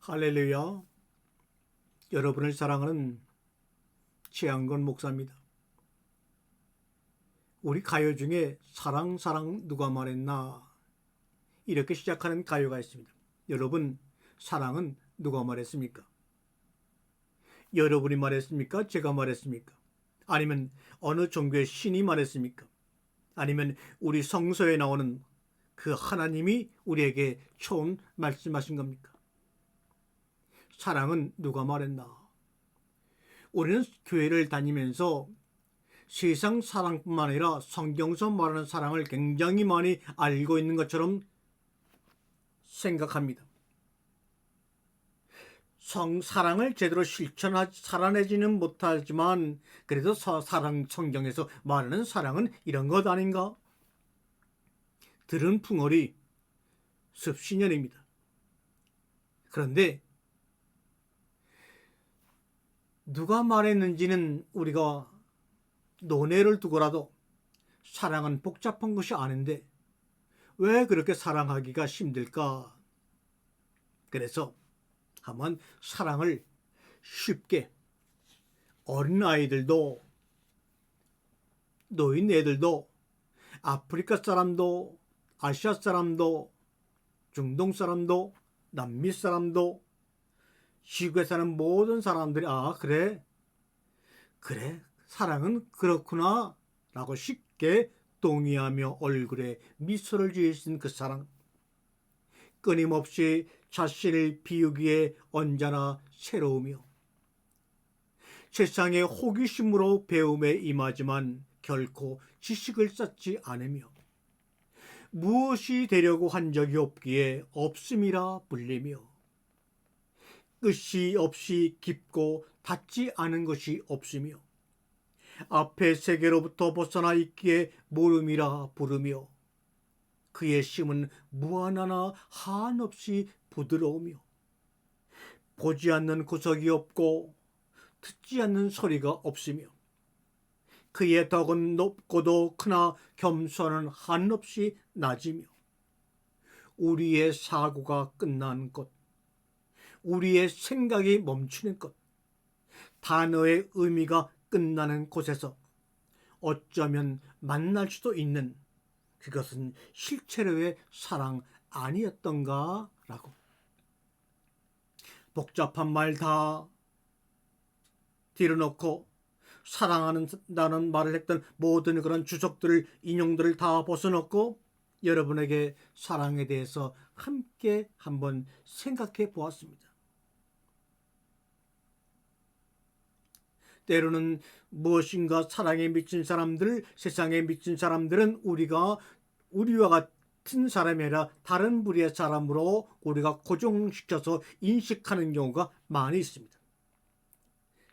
할렐루야. 여러분을 사랑하는 최양건 목사입니다. 우리 가요 중에 사랑 누가 말했나 이렇게 시작하는 가요가 있습니다. 여러분, 사랑은 누가 말했습니까? 여러분이 말했습니까? 제가 말했습니까? 아니면 어느 종교의 신이 말했습니까? 아니면 우리 성서에 나오는 그 하나님이 우리에게 처음 말씀하신 겁니까? 사랑은 누가 말했나? 우리는 교회를 다니면서 세상 사랑뿐만 아니라 성경서 말하는 사랑을 굉장히 많이 알고 있는 것처럼 생각합니다. 사랑을 제대로 살아내지는 못하지만 그래도 성경에서 말하는 사랑은 이런 것 아닌가? 들은 풍월이 습시 년입니다. 그런데 누가 말했는지는 우리가 논외를 두고라도 사랑은 복잡한 것이 아닌데 왜 그렇게 사랑하기가 힘들까? 그래서 한번 사랑을 쉽게 어린아이들도 노인애들도 아프리카 사람도 아시아 사람도 중동 사람도 남미 사람도 지구에 사는 모든 사람들이 그래 사랑은 그렇구나 라고 쉽게 동의하며 얼굴에 미소를 지을 수 있는 그 사랑, 끊임없이 자신을 비우기에 언제나 새로우며 세상의 호기심으로 배움에 임하지만 결코 지식을 쌓지 않으며 무엇이 되려고 한 적이 없기에 없음이라 불리며 끝이 없이 깊고 닿지 않은 것이 없으며 앞의 세계로부터 벗어나 있기에 모름이라 부르며 그의 심은 무한하나 한없이 부드러우며 보지 않는 구석이 없고 듣지 않는 소리가 없으며 그의 덕은 높고도 크나 겸손은 한없이 낮으며 우리의 사고가 끝난 것, 우리의 생각이 멈추는 것, 단어의 의미가 끝나는 곳에서 어쩌면 만날 수도 있는 그것은 실제로의 사랑 아니었던가 라고 복잡한 말 다 뒤로 놓고 사랑한다는 말을 했던 모든 그런 주석들을 인용들을 다 벗어놓고 여러분에게 사랑에 대해서 함께 한번 생각해 보았습니다. 때로는 무엇인가 사랑에 미친 사람들, 세상에 미친 사람들은 우리와 같은 사람이 아니라 다른 부류의 사람으로 우리가 고정시켜서 인식하는 경우가 많이 있습니다.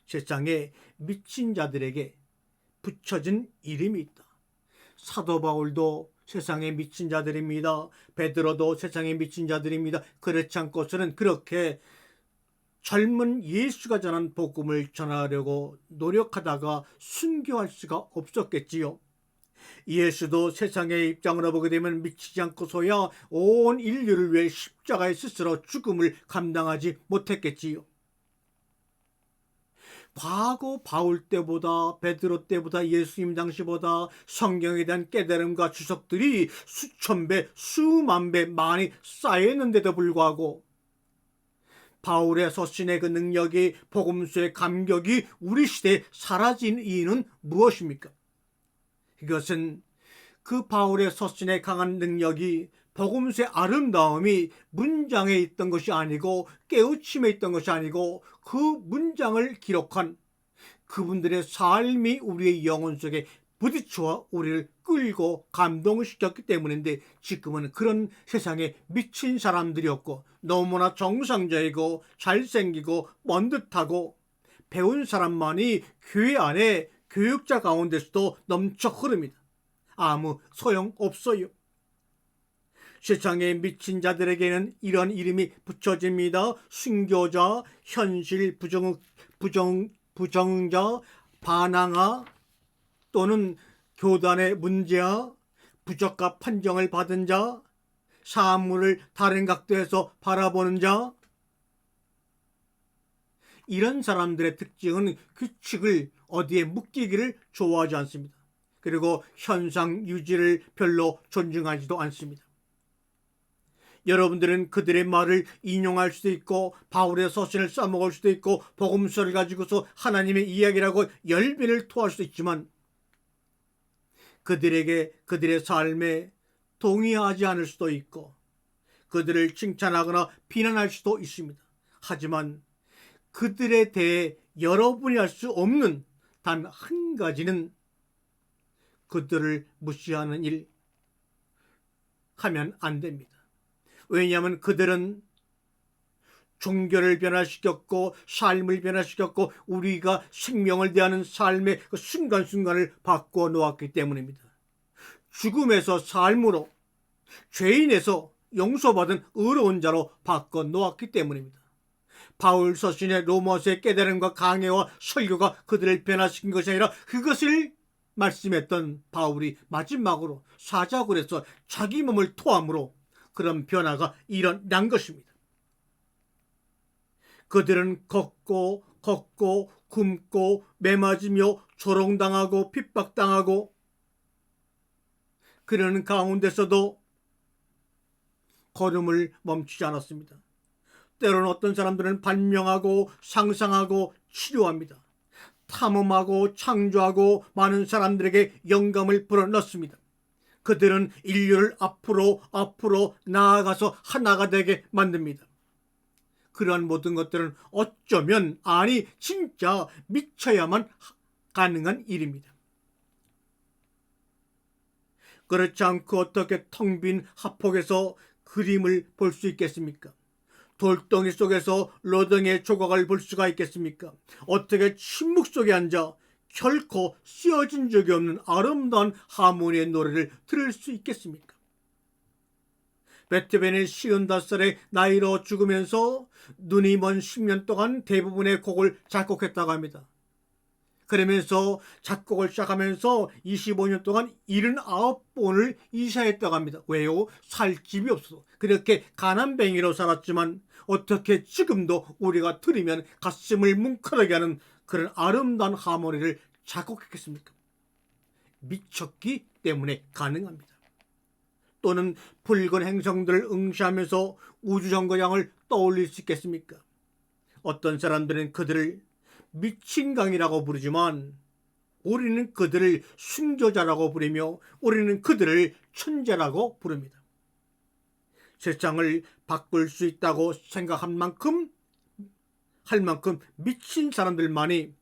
세상에 미친 자들에게 붙여진 이름이 있다. 사도 바울도 세상에 미친 자들입니다. 베드로도 세상에 미친 자들입니다. 그렇지 않고서는 그렇게 젊은 예수가 전한 복음을 전하려고 노력하다가 순교할 수가 없었겠지요. 예수도 세상의 입장으로 보게 되면 미치지 않고서야 온 인류를 위해 십자가에 스스로 죽음을 감당하지 못했겠지요. 과거 바울 때보다 베드로 때보다 예수님 당시보다 성경에 대한 깨달음과 주석들이 수천 배 수만 배 많이 쌓였는데도 불구하고 바울의 서신의 그 능력이 복음서의 감격이 우리 시대에 사라진 이유는 무엇입니까? 이것은 그 바울의 서신의 강한 능력이 복음서의 아름다움이 문장에 있던 것이 아니고 깨우침에 있던 것이 아니고 그 문장을 기록한 그분들의 삶이 우리의 영혼 속에 부딪혀 우리를 끌고 감동을 시켰기 때문인데 지금은 그런 세상에 미친 사람들이었고 너무나 정상적이고 잘생기고 번듯하고 배운 사람만이 교회 안에 교육자 가운데서도 넘쳐 흐릅니다. 아무 소용없어요. 세상에 미친 자들에게는 이런 이름이 붙여집니다. 순교자, 현실 부정자, 반항아 또는 교단의 문제아, 부적합 판정을 받은 자, 사물을 다른 각도에서 바라보는 자, 이런 사람들의 특징은 규칙을 어디에 묶이기를 좋아하지 않습니다. 그리고 현상 유지를 별로 존중하지도 않습니다. 여러분들은 그들의 말을 인용할 수도 있고 바울의 서신을 써먹을 수도 있고 복음서를 가지고서 하나님의 이야기라고 열변을 토할 수도 있지만 그들에게 그들의 삶에 동의하지 않을 수도 있고 그들을 칭찬하거나 비난할 수도 있습니다. 하지만 그들에 대해 여러분이 할 수 없는 단 한 가지는 그들을 무시하는 일 하면 안 됩니다. 왜냐하면 그들은 종교를 변화시켰고 삶을 변화시켰고 우리가 생명을 대하는 삶의 그 순간순간을 바꿔 놓았기 때문입니다. 죽음에서 삶으로, 죄인에서 용서받은 의로운 자로 바꿔 놓았기 때문입니다. 바울 서신의 로마서의 깨달음과 강해와 설교가 그들을 변화시킨 것이 아니라 그것을 말씀했던 바울이 마지막으로 사자굴에서 자기 몸을 토함으로 그런 변화가 일어난 것입니다. 그들은 걷고 굶고 매맞으며 조롱당하고 핍박당하고 그러는 가운데서도 걸음을 멈추지 않았습니다. 때로는 어떤 사람들은 발명하고 상상하고 치료합니다. 탐험하고 창조하고 많은 사람들에게 영감을 불어넣습니다. 그들은 인류를 앞으로 나아가서 하나가 되게 만듭니다. 그러한 모든 것들은 어쩌면 아니 진짜 미쳐야만 가능한 일입니다. 그렇지 않고 어떻게 텅 빈 하폭에서 그림을 볼 수 있겠습니까? 돌덩이 속에서 로댕의 조각을 볼 수가 있겠습니까? 어떻게 침묵 속에 앉아 결코 쓰여진 적이 없는 아름다운 하모니의 노래를 들을 수 있겠습니까? 베토벤이 55살의 나이로 죽으면서 눈이 먼 10년 동안 대부분의 곡을 작곡했다고 합니다. 그러면서 작곡을 시작하면서 25년 동안 79번을 이사했다고 합니다. 왜요? 살 집이 없어서. 그렇게 가난뱅이로 살았지만 어떻게 지금도 우리가 들으면 가슴을 뭉클하게 하는 그런 아름다운 하모니를 작곡했겠습니까? 미쳤기 때문에 가능합니다. 또는 붉은 행성들을 응시하면서 우주정거장을 떠올릴 수 있겠습니까? 어떤 사람들은 그들을 미친 강이라고 부르지만 우리는 그들을 순교자라고 부르며 우리는 그들을 천재라고 부릅니다. 세상을 바꿀 수 있다고 생각한 만큼 할 만큼 미친 사람들만이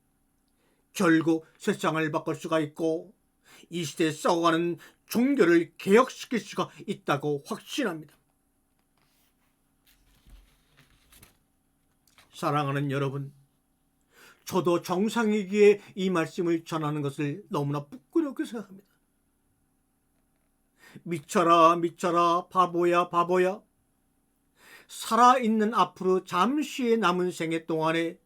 결국 세상을 바꿀 수가 있고 이 시대에 썩어가는 종교를 개혁시킬 수가 있다고 확신합니다. 사랑하는 여러분, 저도 정상이기에 이 말씀을 전하는 것을 너무나 부끄럽게 생각합니다. 미쳐라 미쳐라 바보야 바보야. 살아있는 앞으로 잠시의 남은 생애 동안에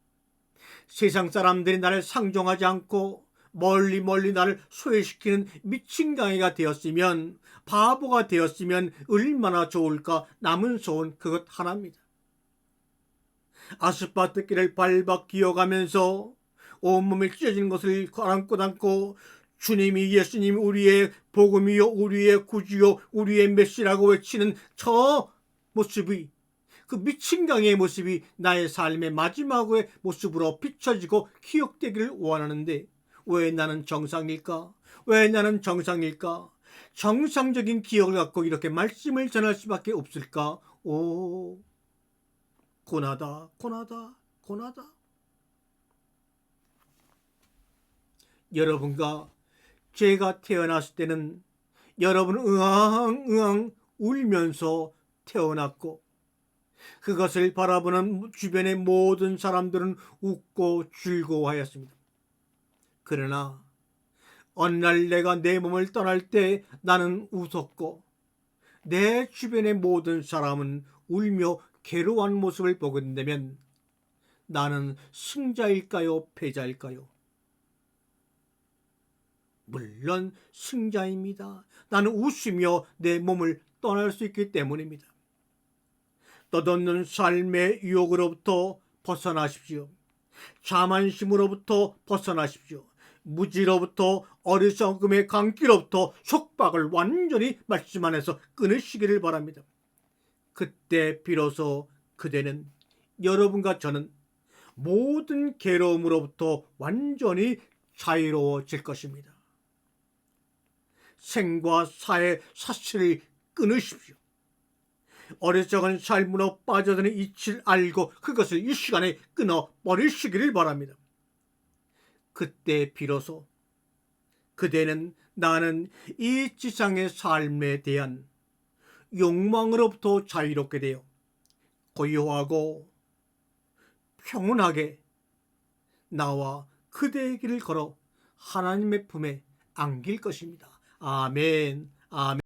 세상 사람들이 나를 상종하지 않고 멀리 나를 소외시키는 미친 강이가 되었으면, 바보가 되었으면 얼마나 좋을까. 남은 소원 그것 하나입니다. 아스팔트 길을 밟아 기어가면서 온몸이 찢어지는 것을 안고 담고 주님이 예수님 우리의 복음이요 우리의 구주요 우리의 메시라고 외치는 저 모습이, 그 미친 강의 모습이 나의 삶의 마지막의 모습으로 비춰지고 기억되기를 원하는데 왜 나는 정상일까? 왜 나는 정상일까? 정상적인 기억을 갖고 이렇게 말씀을 전할 수밖에 없을까? 오, 고나다. 여러분과 제가 태어났을 때는 여러분은 응앙 울면서 태어났고 그것을 바라보는 주변의 모든 사람들은 웃고 즐거워하였습니다. 그러나 어느 날 내가 내 몸을 떠날 때 나는 웃었고 내 주변의 모든 사람은 울며 괴로워하는 모습을 보게 된다면 나는 승자일까요? 패자일까요? 물론 승자입니다. 나는 웃으며 내 몸을 떠날 수 있기 때문입니다. 떠도는 삶의 유혹으로부터 벗어나십시오. 자만심으로부터 벗어나십시오. 무지로부터 어리석음의 강기로부터 속박을 완전히 말씀 안에서 끊으시기를 바랍니다. 그때 비로소 그대는, 여러분과 저는 모든 괴로움으로부터 완전히 자유로워질 것입니다. 생과 사의 사슬을 끊으십시오. 어리석은 삶으로 빠져드는 이치를 알고 그것을 이 시간에 끊어버리시기를 바랍니다. 그때 비로소 그대는, 나는 이 지상의 삶에 대한 욕망으로부터 자유롭게 되어 고요하고 평온하게 나와 그대의 길을 걸어 하나님의 품에 안길 것입니다. 아멘. 아멘.